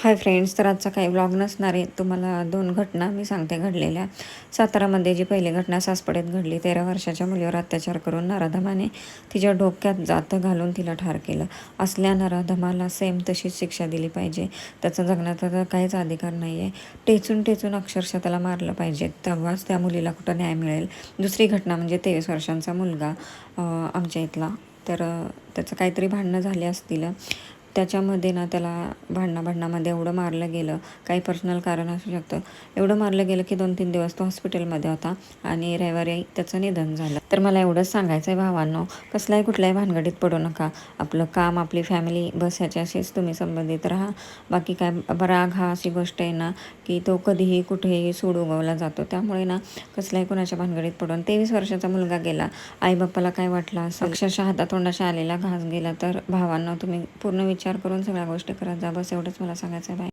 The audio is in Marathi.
हाय फ्रेंड्स, तर आजचा काही व्लॉग नसणार आहे. तुम्हाला 2 घटना मी सांगते घडलेल्या. सातारामध्ये जी पहिली घटना सासपडेत घडली. 13 वर्षाच्या मुलीवर अत्याचार करून नराधमाने तिच्या डोक्यात जातं घालून तिला ठार केलं. असल्या नराधमाला सेम तशीच शिक्षा दिली पाहिजे. त्याचा जगण्याचा काहीच अधिकार नाही आहे. टेचून टेचून अक्षरशः त्याला मारलं पाहिजे, तेव्हाच त्या मुलीला कुठं न्याय मिळेल. दुसरी घटना म्हणजे 23 वर्षांचा मुलगा आमच्या इथला. तर त्याचं काहीतरी भांडणं झाली असतील. त्याच्यामध्ये ना त्याला भांडणामध्ये एवढं मारलं गेलं, काही पर्सनल कारण असू शकतं, एवढं मारलं गेलं की 2-3 दिवस तो हॉस्पिटलमध्ये होता आणि रविवारी त्याचं निधन झालं. तर मला एवढंच सांगायचं आहे भावांनो, कुठल्याही भानगडीत पडू नका. आपलं काम, आपली फॅमिली, बस ह्याच्याशीच तुम्ही संबंधित राहा. बाकी काय, राग हा अशी गोष्ट आहे ना की तो कधीही कुठेही सूड उगवला जातो. त्यामुळे ना कसल्याही कोणाच्या भानगडीत पडून 23 वर्षाचा मुलगा गेला, आईबापाला काय वाटलं असं, अक्षरशः हातातोंडाशी आलेला घास गेला. तर भावांना तुम्ही पूर्ण विचार करून सगळ्या गोष्टी करत जा. बस एवढंच मला सांगायचं आहे. बाय.